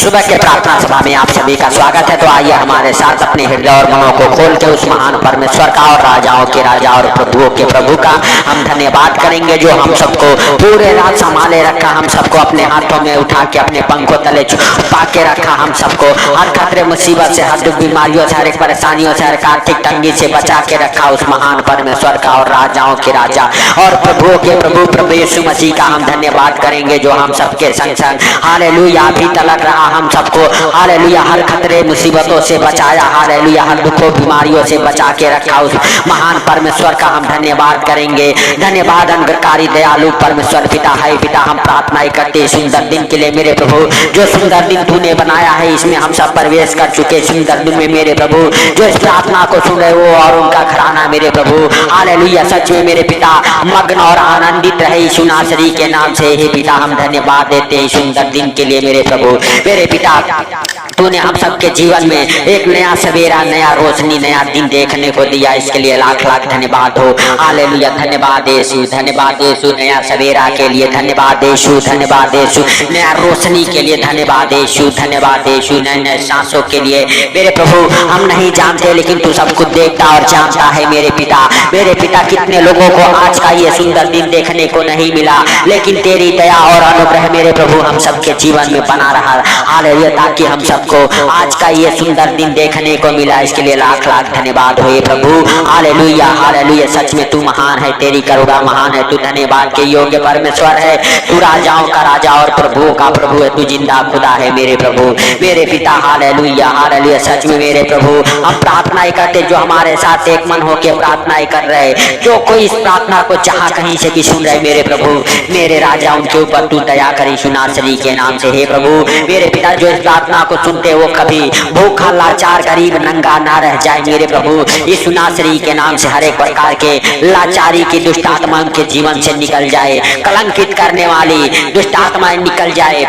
सुबह के प्रार्थना सभा में आप सभी का स्वागत है। तो आइए हमारे साथ अपने हृदय और मनों को खोल के उस महान परमेश्वर का और राजाओं के राजा और प्रभुओं के प्रभु का हम धन्यवाद करेंगे, जो हम सबको पूरे रात संभाले रखा, हम सबको अपने हाथों में उठा के अपने पंखों तले छुपा के रखा, हम सबको हर खतरे मुसीबत से, हर दुख बीमारियों से, हर एक परेशानियों से, हर आर्थिक तंगी से बचा के रखा उस महान परमेश्वर का और राजाओं के राजा और प्रभुओं के प्रभु यीशु मसीह का हम धन्यवाद करेंगे, जो हम सबके संग संग हालेलुया अभी तलक रहा, हम सबको हालेलुया हर खतरे मुसीबतों से बचाया, हालेलुया हर दुखों बीमारियों से बचा के रखा उस महान परमेश्वर का हम धन्यवाद करेंगे। धन्यवाद अनुग्रहकारी दयालु परमेश्वर पिता है। पिता हम प्रार्थना करते सुंदर दिन के लिए मेरे प्रभु, जो सुंदर दिन तूने बनाया है इसमें हम सब प्रवेश कर चुके सुंदर दिन में मेरे प्रभु, जो इस प्रार्थना को सुन रहे वो और उनका घराना मेरे प्रभु हालेलुया सच में मेरे पिता मग्न और आनंदित रहे यीशु नासरी के नाम से। हे पिता हम धन्यवाद देते हैं सुंदर दिन के लिए मेरे प्रभु। मेरे पिता तूने हम सबके जीवन में एक नया सवेरा, नया रोशनी, नया दिन देखने को दिया, इसके लिए लाख लाख धन्यवाद हो। हालेलुया धन्यवाद यीशु, धन्यवाद यीशु नया सवेरा के लिए, धन्यवाद यीशु, धन्यवाद यीशु नया रोशनी के लिए, धन्यवाद यीशु, धन्यवाद यीशु नए नए सांसों के लिए मेरे प्रभु। हम नहीं जानते लेकिन तू सब कुछ देखता और जानता है मेरे पिता। मेरे पिता कितने लोगों को आज का ये सुंदर दिन देखने को नहीं मिला, लेकिन तेरी दया और अनुग्रह मेरे प्रभु हम सबके जीवन में बना रहा हालेलुया, ताकि हम सबको आज का ये सुंदर दिन देखने को मिला, इसके लिए लाख लाख धन्यवाद हो प्रभु। हालेलुया हालेलुया सच में तू महान है, तेरी करुणा महान है, तू धन्यवाद के योग्य परमेश्वर है, तू राजाओं का राजा और प्रभुओं का प्रभु है, तू जिंदा खुदा है मेरे प्रभु मेरे पिता। हालेलुया हालेलुया सच में मेरे प्रभु हम प्रार्थनाएं करते जो हमारे साथ एक मन होकर प्रार्थनाएं कर रहे, जो कोई इस प्रार्थना को चाह कहीं से भी सुन रहे मेरे प्रभु मेरे राजा, उनके ऊपर तू दया करी यीशु नासरी के नाम से। हे प्रभु मेरे पिता जो इस प्रार्थना को सुनते वो कभी भूखा लाचार गरीब नंगा ना रह जाए मेरे प्रभु यीशु नासरी के नाम से। हर एक प्रकार के लाचारी की दुष्ट आत्मा उनके जीवन से निकल जाए, कलंकित करने वाली दुष्ट आत्माएं निकल जाए,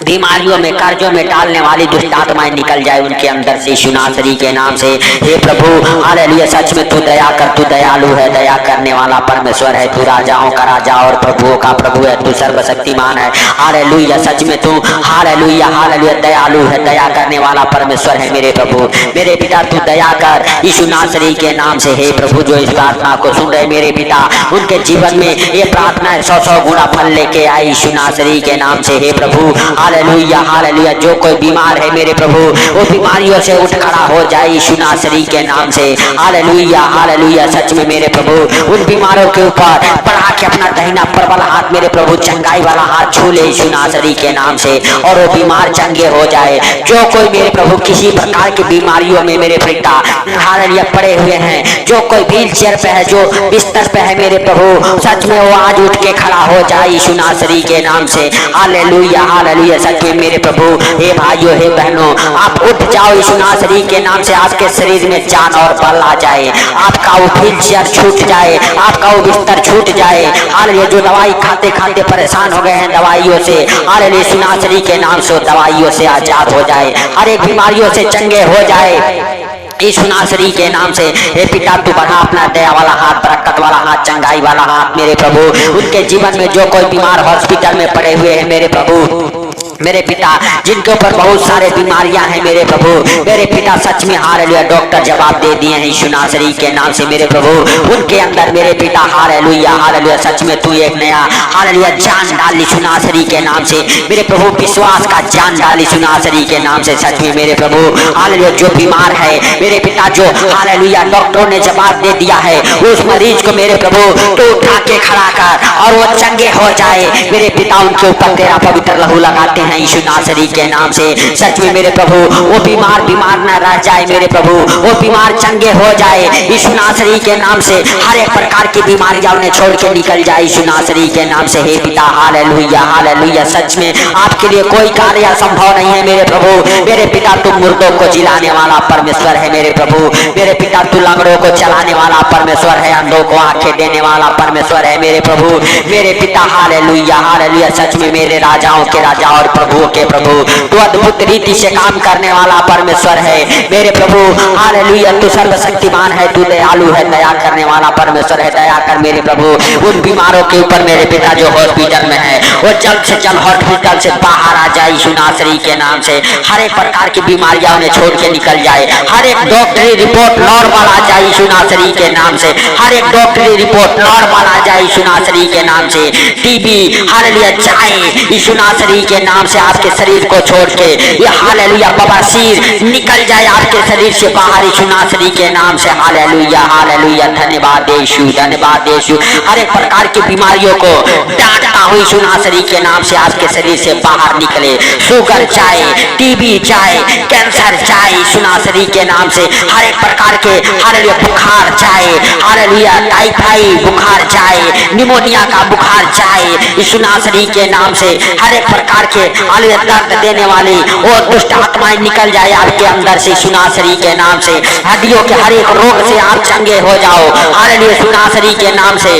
बीमारियों में कर्जों में डालने वाली दुष्ट आत्माएं निकल जाए उनके अंदर से यीशु नासरी के नाम से। हे प्रभु हालेलुया सच में तू दया कर, तू दयालु है, दया करने वाला परमेश्वर है, तू राजाओं का राजा और प्रभुओं का प्रभु है, तू सर्वशक्तिमान है। हालेलुया सच में तू हालेलुया हालेलुया दयालु है, दया करने वाला परमेश्वर है मेरे प्रभु मेरे पिता। तू दया कर यीशु नासरी के नाम से। हे प्रभु जो इस प्रार्थना को सुन रहे मेरे पिता उनके जीवन में ये प्रार्थना 100 गुना फल लेके आई यीशु नासरी के नाम से। हे प्रभु हालेलुया हालेलुया जो कोई बीमार है मेरे प्रभु वो बीमारियों से उठ खड़ा हो जाए यीशु नासरी के नाम से। हालेलुया हालेलुया सच में मेरे प्रभु उन बीमारों के ऊपर बढ़ा के अपना दाहिना प्रबल हाथ मेरे प्रभु चंगाई वाला हाथ छू ले यीशु नासरी के नाम से, और वो बीमार चंगे हो जाए। जो कोई मेरे प्रभु किसी प्रकार की बीमारियों में मेरे पिता हालेलुया पड़े हुए हैं, जो कोई व्हील चेयर पे है, जो बिस्तर पे है मेरे प्रभु सच में वो आज उठ के खड़ा हो जाए यीशु नासरी के नाम से। हालेलुया हालेलुया सच में मेरे प्रभु। हे भाइयों हे बहनों आप उठ जाओ यीशु नासरी के नाम से, आपके शरीर में जान और बल आ जाए, आपका वो व्हील चेयर छूट जाए, आपका वो बिस्तर छूट जाए। हालेलुया जो दवाई खाते खाते परेशान हो गए हैं दवाइयों से, हालेलुया यीशु नासरी के नाम से दवाइयों से आजाद हो जाए, हर एक बीमारियों से चंगे हो जाए यीशु नासरी के नाम से। हे पिता तू बढ़ा अपना दया वाला हाथ, बरकत वाला हाथ, चंगाई वाला हाथ मेरे प्रभु उनके जीवन में। जो कोई बीमार हॉस्पिटल में पड़े हुए हैं मेरे प्रभु मेरे पिता, जिनके ऊपर बहुत सारे बीमारियां हैं मेरे प्रभु मेरे पिता सच में हालेलुया डॉक्टर जवाब दे दिए हैं यीशु नासरी के नाम से मेरे प्रभु उनके अंदर मेरे पिता। हालेलुया हालेलुया सच में तू एक नया हालेलुया जान डाल यीशु नासरी के नाम से मेरे प्रभु, विश्वास का जान डाल यीशु नासरी के नाम से सच में मेरे प्रभु। हालेलुया जो बीमार है मेरे पिता, जो हालेलुया डॉक्टरों ने जवाब दे दिया है उस मरीज को मेरे प्रभु तो उठा के खड़ा कर और वो चंगे हो जाए मेरे पिता। उनके ऊपर तेरा पवित्र लहू लगाते हैं यीशु नासरी के नाम से सच में मेरे प्रभु। वो बीमार न रह जाए मेरे प्रभु, वो बीमार चंगे हो जाए यीशु नासरी के नाम से। हर एक प्रकार की बीमारियां उन्हें छोड़ के निकल जाए यीशु नासरी के नाम से। हे पिता हालेलुया हालेलुया सच में आपके लिए कोई कार्य असंभव नहीं है मेरे प्रभु मेरे पिता। तुम मुर्दों को जिलाने वाला परमेश्वर है मेरे प्रभु मेरे पिता, तू लंगड़ों को चलाने वाला परमेश्वर है, अंधों को आंखें देने वाला परमेश्वर है मेरे प्रभु मेरे पिता। हालेलुया हालेलुया सच में मेरे राजाओं के राजा और प्रभुओं के प्रभु, तू अद्भुत रीति से काम करने वाला परमेश्वर है मेरे प्रभु। हालेलुया, तू सर्वशक्तिमान है, तू दयालु है, दया करने वाला परमेश्वर है। दया कर मेरे प्रभु उन बीमारों के ऊपर मेरे पिता जो हॉस्पिटल में है, वो जल्द से जल्द हॉस्पिटल से बाहर आ जाए यीशु नासरी के नाम से। हर एक प्रकार की बीमारियां उन्हें छोड़ के निकल जाए, हर एक डॉक्टरी रिपोर्ट नॉर्मल आ जाए यीशु नासरी के नाम से। हर एक डॉक्टरी रिपोर्ट नॉर्मल आ जाए यीशु नासरी के नाम से। टीबी हालेलुया जाए यीशु नासरी के नाम से आपके शरीर को छोड़ के। ये हालेलुया बवासीर निकल जाए आपके शरीर से बाहर यीशु नासरी के नाम से। हालेलुया हालेलुया, धन्यवाद यीशु, धन्यवाद यीशु। हर एक प्रकार की बीमारियों को डांटता हूँ यीशु नासरी के नाम से आपके शरीर से बाहर निकले। शुगर जाए, टीबी जाए, कैंसर जाए यीशु नासरी के नाम से। हर एक प्रकार के हालेलुया बुखार जाए, हालेलुया टाइफाइड बुखार जाए, निमोनिया का बुखार जाए यीशु नासरी के नाम से। हर एक प्रकार के हालेलुया दर्द देने वाली और दुष्ट आत्माएं निकल जाए आपके अंदर से यीशु नासरी के नाम से। हड्डियों के हर एक रोग से आप चंगे हो जाओ हालेलुया यीशु नासरी के नाम से।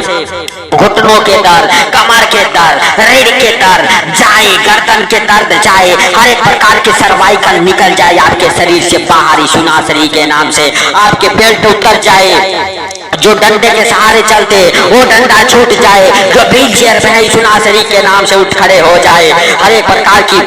घुटनों के दर्द, कमर के दर्द, रीढ़ के दर्द जाए, गर्दन के दर्द जाए, हर एक प्रकार के सर्वाइकल निकल जाए आपके शरीर से बाहर यीशु नासरी के नाम से। आपके बेल्ट उतर जाए, जो डंडे के सहारे चलते वो डंडा छूट जाए, जो व्हील चेयर पे है यीशु नासरी के नाम से उठ खड़े हो जाए। हर एक प्रकार की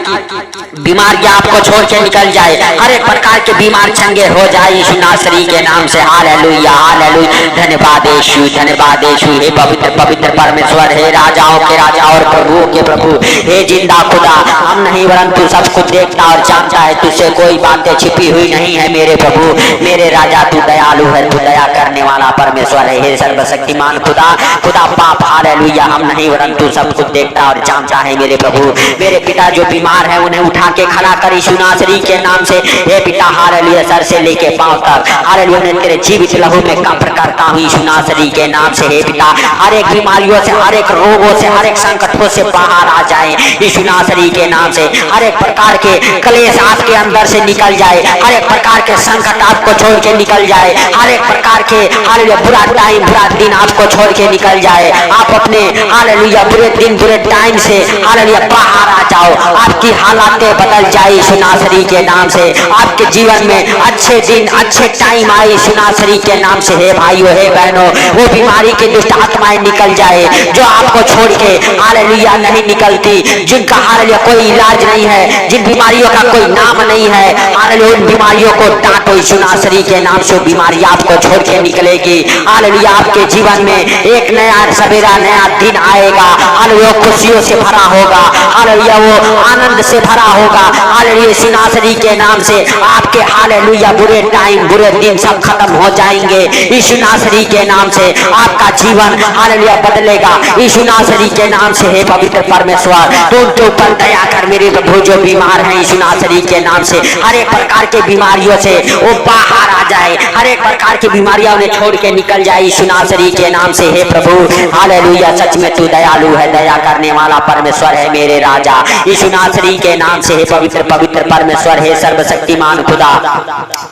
बीमारियां आपको छोड़ के निकल जाए, हर एक प्रकार के बीमार चंगे हो जाए यीशु नासरी के नाम से। हालेलुया हालेलुया, धन्यवाद यीशु, धन्यवाद यीशु। हे पवित्र पवित्र परमेश्वर, हे राजाओं के राजा और प्रभुओं के प्रभु, हे जिंदा खुदा, हम नहीं परंतु सब कुछ देखता और जानता है, तुझसे कोई बातें छिपी हुई नहीं है मेरे प्रभु मेरे राजा। तू दयालु है, तू दया करने वाला परमेश्वर है, हे सर्वशक्तिमान खुदा, खुदा बाप। हालेलुया, हम नहीं परंतु सब कुछ देखता और जानता है मेरे प्रभु। मेरे पिता जो बीमार है उन्हें उठा के खड़ा कर यीशु नासरी के नाम से। हे पिता हालेलुया, सर से लेके पांव तक हालेलुया उन्हें तेरे जीवित लहू में कब्र करता हूँ यीशु नासरी के नाम से। हे पिता हर एक बीमारियों से, हर एक रोगों से, हर एक संकटों से बाहर आ जाए यीशु नासरी के नाम से। हर एक प्रकार के क्लेश आपके अंदर से निकल जाए, हर एक प्रकार के संकट आपको छोड़ के निकल जाए, हर एक प्रकार के हालेलुया बुरा टाइम, बुरा दिन आपको छोड़ के निकल जाए। आप अपने हालेलुया बुरे दिन, बुरे टाइम से हालेलुया बाहर आ जाओ। आपकी हालातें बदल जाए यीशु नासरी के नाम से। आपके जीवन में अच्छे दिन, अच्छे टाइम आए यीशु नासरी के नाम से। हे भाइयों, हे बहनों, वो बीमारी की दुष्ट आत्माएं निकल जाए जो आपको छोड़ के हालेलुया नहीं निकलती, जिनका हालेलुया कोई इलाज नहीं है, जिन बीमारियों का कोई नाम नहीं है, हालेलुया उन बीमारियों को डांटो यीशु नासरी के नाम से। बीमारी आपको छोड़ के निकलेगी। हालेलुया आपके जीवन में एक नया सवेरा, नया दिन आएगा। हालेलुया खुशियों से भरा होगा, हालेलुया वो आनंद से भरा होगा। हालेलुया यीशु नासरी के नाम से आपके हालेलुया बुरे टाइम, बुरे दिन सब खत्म हो जाएंगे यीशु नासरी के नाम से। आपका जीवन हालेलुया बदलेगा यीशु नासरी के नाम से। हे पवित्र परमेश्वर, तू उनके ऊपर दया कर मेरे प्रभु जो बीमार है यीशु नासरी के नाम से। हर एक प्रकार के बीमारियों से वो बाहर आ जाए, हर एक प्रकार की बीमारियां उन्हें छोड़ के निकल जाए यीशु नासरी के नाम से। हे प्रभु हालेलुया, सच में तू दयालु है, दया करने वाला परमेश्वर है मेरे राजा यीशु नासरी के नाम से। हे पवित्र पवित्र परमेश्वर, हे सर्वशक्तिमान खुदा,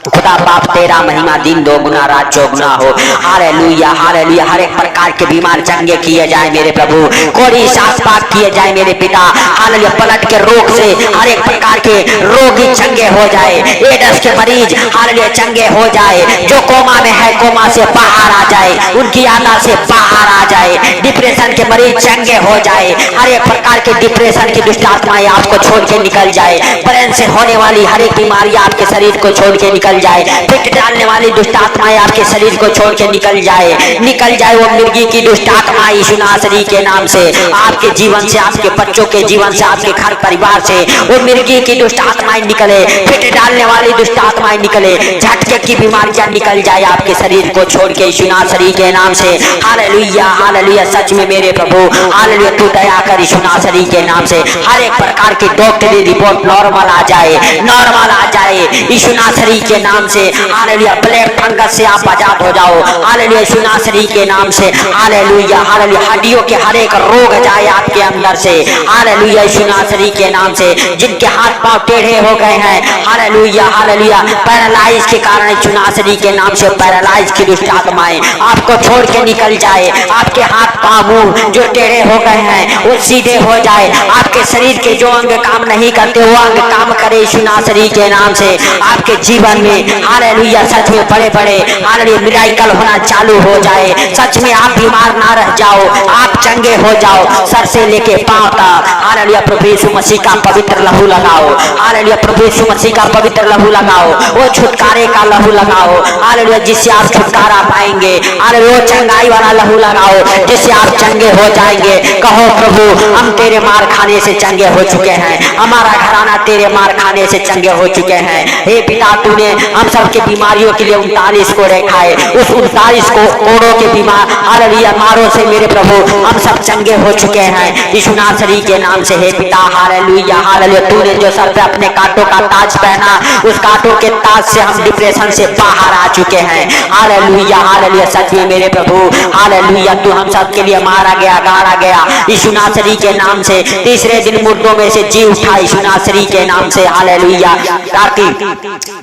खुदा बाप तेरा महिमा दिन दोगुना रात चौगुना हो। हालेलुया हालेलुया, हर एक प्रकार के बीमार चंगे किए जाए मेरे प्रभु, कोड़ी साफ पाक किए जाए मेरे पिता। हालेलुया ब्लड के रोग से हर एक प्रकार के रोगी चंगे हो जाए, एड्स के मरीज हालेलुया चंगे हो जाए, जो कोमा में है कोमा से बाहर आ जाए, उनकी आत्मा से बाहर आ जाए, डिप्रेशन के मरीज चंगे हो जाए, हर एक प्रकार के डिप्रेशन की दुष्ट आत्माएं आपको छोड़ के निकल जाए, ब्रेन से होने वाली हर एक बीमारी आपके शरीर को छोड़ के निकल जाए, फिट डालने वाली दुष्ट आत्माएं आपके शरीर को छोड़ के निकल जाए, निकल जाए वो मिर्गी की दुष्ट आत्मा यीशु नासरी के नाम से। आपके जीवन से, आपके बच्चों के जीवन से, आपके घर परिवार से वो मिर्गी की दुष्ट आत्माएं निकले, फिट डालने वाली दुष्ट आत्माएं निकले, झटके की बीमारियां निकल जाए आपके शरीर को छोड़ के यीशु नासरी के नाम से। हालेलुया हालेलुया, सच में मेरे प्रभु हालेलुया तू दया कर यीशु नासरी के नाम से। हर एक प्रकार की डॉक्टरी रिपोर्ट नॉर्मल आ जाए, नॉर्मल आ जाए यीशु नासरी के नाम से। हालेलुया ब्लैक फंगस से आप आजाद हो जाओ हालेलुया यीशु नासरी के नाम से। हालेलुया हालेलुया, हड्डियों के हर एक रोग जाए आपके अंदर से हालेलुया यीशु नासरी के नाम से। जिनके हाथ पांव टेढ़े हो गए हैं हालेलुया हालेलुया, पैरालाइज के कारण यीशु नासरी के नाम से पैरालाइज की दुष्ट आत्मा आत्माएं आपको छोड़ के निकल जाए, आपके हाथ पांव मुंह जो टेढ़े हो गए हैं वो सीधे हो जाए, आपके शरीर के जो अंग काम नहीं करते वो अंग काम करे यीशु नासरी के नाम से। आपके जीवन में हालेलुया सच में बड़े बड़े हालेलुया मिराकल होना चालू हो जाए। सच में आप बीमार ना रह जाओ, आप चंगे हो जाओ सर से लेके पांव तक। हालेलुया प्रभु यीशु मसीह का पवित्र लहू लगाओ, हालेलुया प्रभु यीशु मसीह का पवित्र लहू लगाओ, वो छुटकारे का लहू लगाओ हालेलुया जिससे आप छुटकारा पाएंगे। हालेलुया चंगाई वाला लहू लगाओ जिससे आप चंगे हो जाएंगे। कहो प्रभु हम तेरे मार खाने से चंगे हो चुके हैं, हमारा घराना तेरे मार खाने से चंगे हो चुके हैं। हे पिता तूने हम सबके बीमारियों के लिए 39 कोड़े खाए, उस 39 कोड़ों के बीमार हालेलुया मारों से मेरे प्रभु हम सब चंगे हो चुके हैं यीशु नासरी के नाम से। हे पिता हालेलुया हालेलुया तूने जो सर पे अपने कांटों का ताज पहना, उस कांटों के ताज से हम डिप्रेशन से बाहर आ चुके हैं। हालेलुया हालेलुया सच में मेरे प्रभु हालेलुया तू हम सब के लिए मारा गया गाड़ा गया यीशु नासरी के नाम से। तीसरे दिन मुर्दों में से जी उठा यीशु नासरी के नाम से। हालेलुया ताकि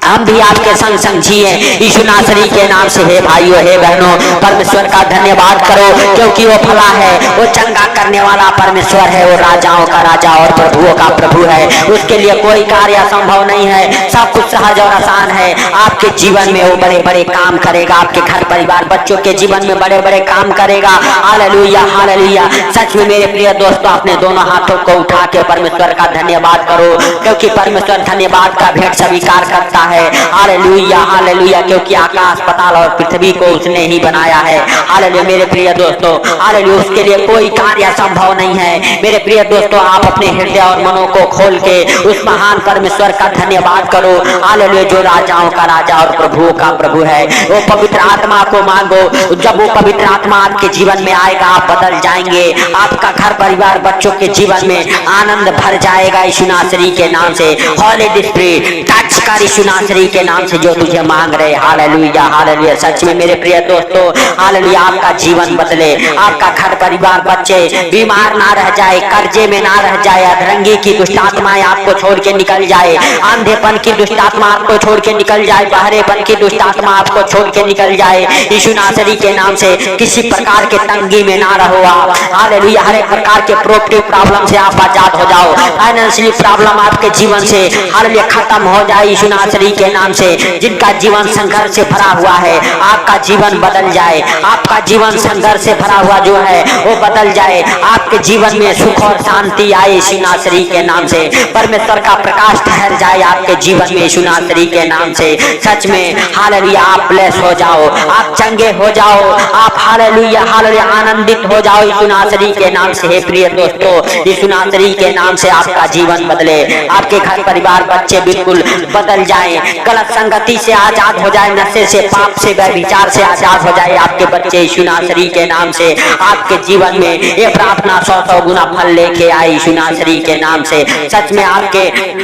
हम भी आपके संग संग जिए यीशु नासरी के नाम से। हे भाइयों हे बहनों परमेश्वर का धन्यवाद करो क्योंकि वो भला है, वो चंगा करने वाला परमेश्वर है, वो राजाओं का राजा और प्रभुओं का प्रभु है। उसके लिए कोई कार्य असंभव नहीं है, सब कुछ सहज और आसान है। आपके जीवन में वो बड़े बड़े काम करेगा, आपके घर परिवार बच्चों के जीवन में बड़े बड़े काम करेगा। हालेलुया हालेलुया सच में मेरे प्रिय दोस्तों अपने दोनों हाथों को उठा के परमेश्वर का धन्यवाद करो क्योंकि परमेश्वर धन्यवाद का भेंट स्वीकार करता है। हालेलुया हालेलुया क्योंकि आकाश पाताल और पृथ्वी को उसने ही बनाया है। हालेलुया मेरे प्रिय दोस्तों हालेलुया उसके लिए कोई कार्य संभव नहीं है। मेरे प्रिय दोस्तों आप अपने हृदय और मनों को खोल के उस महान परमेश्वर का धन्यवाद करो। हालेलुया जो राजाओं का राजा और प्रभुओं का प्रभु है। वो पवित्र आत्मा को मांगो, जब वो पवित्र आत्मा आपके जीवन में आएगा आप बदल जाएंगे, आपका घर परिवार बच्चों के जीवन में आनंद भर जाएगा यीशु नासरी के नाम से। हॉली स्पिरिट टच कर यीशु नासरी के नाम से जो तुझे मांग रहे। हालेलुया हालेलुया सच में मेरे प्रिय दोस्तों हालेलुया आपका जीवन बदले, आपका घर परिवार बच्चे बीमार ना रह जाए, कर्जे में ना रह जाए, अधरंगी की दुष्ट आत्माएं आपको छोड़ के निकल जाए, अंधेपन की दुष्ट आत्मा आपको छोड़ के निकल जाए, बहरेपन की दुष्ट आत्मा आपको छोड़ के निकल जाए यीशु नासरी के नाम से। किसी प्रकार के तंगी में ना रहो आप। हालेलुया हर एक प्रकार के प्रॉपर्टी प्रॉब्लम से आप आजाद हो जाओ, फाइनेंशियली प्रॉब्लम आपके जीवन से हालेलुया खत्म हो जाए यीशु नासरी के नाम से। जिनका जीवन संघर्ष से भरा हुआ है आपका जीवन बदल जाए, आपका जीवन संघर्ष से भरा हुआ जो है वो बदल जाए, आपके जीवन में सुख और शांति आए यीशु नासरी के नाम से। परमेश्वर का प्रकाश ठहर जाए आपके जीवन में यीशु नासरी के नाम से। सच में हालेलुया आप ब्लेस हो जाओ, आप चंगे हो जाओ, आप हालेलुया हालेलुया आनंदित हो जाओ यीशु नासरी के नाम से। हे प्रिय दोस्तों यीशु नासरी के नाम से आपका जीवन बदले, आपके घर परिवार बच्चे बिल्कुल बदल जाए, गलत संगति से आजाद हो जाए, नशे से पाप से व्यभिचार से आजाद हो जाए आपके बच्चे यीशु नासरी के नाम से। आपके जीवन में ये प्रार्थना 100 गुना फल लेके आए यीशु नासरी के नाम से। सच में आपके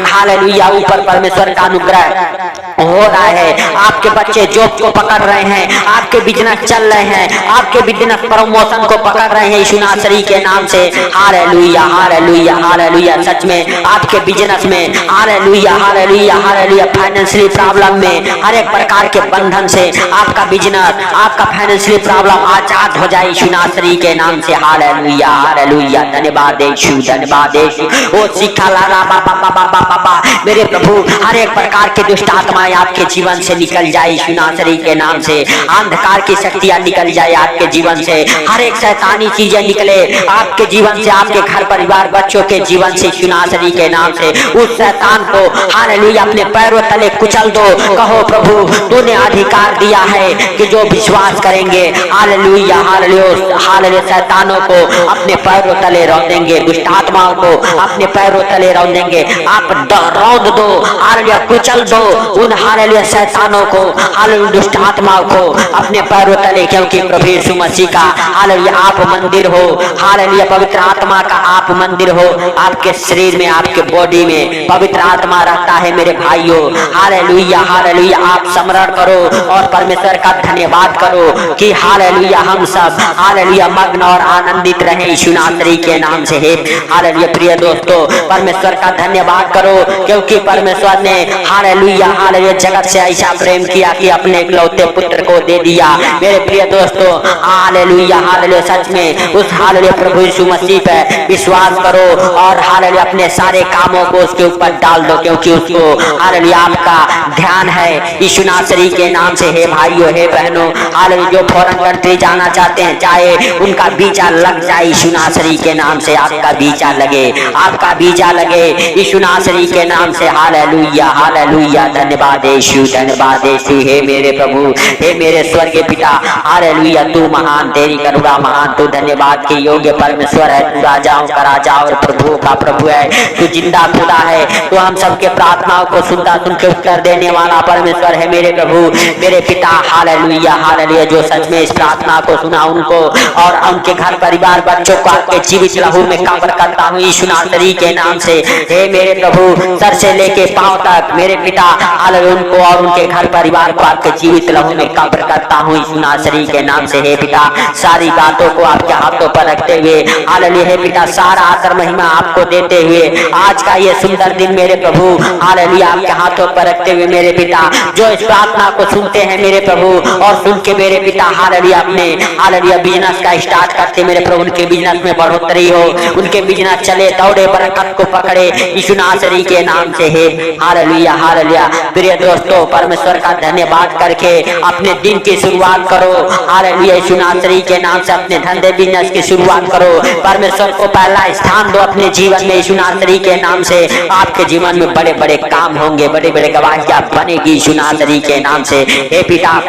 हालेलुया ऊपर परमेश्वर का अनुग्रह हो रहा है, आपके बच्चे जॉब को पकड़ रहे हैं, आपके बिजनेस चल रहे हैं, आपके बिजनेस प्रमोशन को पकड़ रहे हैं यीशु नासरी के नाम से। हालेलुया हालेलुया हालेलुया सच में आपके बिजनेस में hallelujah hallelujah hallelujah financially problem में हर एक प्रकार के बंधन से आपका बिजनेस आपका फाइनेंशियली प्रॉब्लम आजाद हो जाए यीशु नासरी के नाम से। हालेलुया हालेलुया धन्यवाद यीशु धन्यवाद यीशु। ओ सिखा ला बाबा मेरे प्रभु हर एक प्रकार के दुष्ट आत्माएं आपके जीवन से निकल जाए यीशु नासरी के नाम से। अंधकार की शक्तियां निकल जाए आपके जीवन से, हर एक शैतानी चीजें निकले आपके जीवन से, आपके घर परिवार बच्चों के जीवन से यीशु नासरी के नाम से। उस शैतान को हालेलुया अपने पैरों तले कुचल दो। कहो प्रभु तूने अधिकार दिया है कि जो विश्वास करेंगे हालेलुया हालेलुया हालेलुया शैतानों को अपने पैरों तले रौंदेंगे, दुष्ट आत्माओं को अपने पैरों तले रौंदेंगे। आप रौंद दो हालेलुया कुचल दो उन हालेलुया शैतानों को हालेलुया दुष्ट आत्माओं को अपने पैरों तले, क्योंकि प्रभु यीशु मसीह का हालेलुया आप मंदिर हो। हालेलुया पवित्र आत्मा का आप मंदिर हो, आपके शरीर में आपके बॉडी में पवित्र आत्मा रहता है मेरे भाइयों। हालेलुया हालेलुया आप स्मरण करो और परमेश्वर का धन्यवाद करो कि हालेलुया हम सब हालेलुया मग्न और आनंदित रहे यीशु नासरी के नाम से है। हालेलुया प्रिय दोस्तों परमेश्वर का धन्यवाद करो क्योंकि परमेश्वर ने हालेलुया हालेलुया जगत से ऐसा प्रेम किया कि अपने इकलौते पुत्र को दे दिया। मेरे प्रिय दोस्तों हालेलुया हालेलुया सच में उस हालेलुया प्रभु यीशु मसीह पे विश्वास करो और हालेलुया अपने सारे कामों को उसके ऊपर डाल दो क्योंकि उसको हालेलुया आपका ध्यान है यीशु नासरी के नाम से। हे भाइयों हे बहनों हालेलुया जो फॉरेन कंट्री जाना चाहते हैं चाहे उनका वीजा लग जाए यीशु नासरी के नाम से, आपका वीजा लगे, आपका वीजा लगे यीशु नासरी के नाम से। हालेलुया हालेलुया धन्यवाद यीशु धन्यवाद यीशु। हे मेरे प्रभु हे मेरे स्वर्गीय पिता हालेलुया तू महान, तेरी करुणा महान, तू धन्यवाद के योग्य परमेश्वर है, तू राजाओं का राजा और प्रभुओं का प्रभु है, तू जिंदा खुदा है, तू हम सबके प्रार्थनाओं को सुनता सुन के उत्तर देने वाला परमेश्वर है मेरे प्रभु मेरे पिता। हालेलुया हालेलुया जो सच में इस प्रार्थना को सुना उनको और उनके घर परिवार बच्चों को आपके जीवित लहू में कब्र करता हूँ यीशु नासरी के नाम से। हे मेरे प्रभु सर से लेके पांव तक मेरे पिता हालेलुया उनको और उनके घर परिवार को आपके जीवित लहू में कब्र करता हूँ यीशु नासरी के नाम से। हे पिता सारी बातों को आपके हाथों पर रखते हुए हालेलुया हे पिता सारा आदर महिमा आपको देते हुए आज का ये सुंदर दिन मेरे प्रभु हालेलुया आपके हाथों पर रखते हुए मेरे पिता जो इस प्रार्थना को सुनते हैं मेरे प्रभु और सुन के मेरे पिता हालेलुया अपने हालेलुया बिजनेस का स्टार्ट करते मेरे प्रभु उनके बिजनेस में बढ़ोतरी हो, उनके बिजनेस चले दौड़े बरकत को पकड़े यीशु नासरी के नाम से। है हालेलुया हालेलुया प्रिय दोस्तों परमेश्वर का धन्यवाद करके अपने दिन की शुरुआत करो हालेलुया यीशु नासरी के नाम से। अपने धंधे बिजनेस की शुरुआत करो, परमेश्वर को पहला स्थान दो अपने जीवन में यीशु नासरी के नाम से। आपके जीवन में बड़े बड़े काम होंगे, बड़े बड़े गवाहियां बनेगी यीशु नासरी के नाम से। हे पिता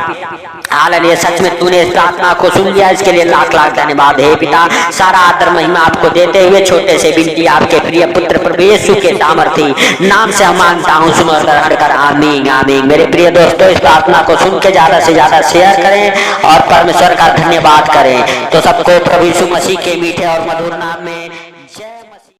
हालेलुया सच में तूने इस प्रार्थना को सुन लिया इसके लिए लाख लाख धन्यवाद। हे पिता सारा आदर महिमा आपको देते हुए छोटे से विनती आपके प्रिय पुत्र प्रभु यीशु के सामर्थी नाम से हम मांगता हूँ सुमर ग्रहण कर आमीन आमीन। मेरे प्रिय दोस्तों इस प्रार्थना को सुन के ज्यादा से ज्यादा शेयर करें और परमेश्वर का धन्यवाद करें। तो सबको प्रभु यीशु मसीह के मीठे और मधुर नाम में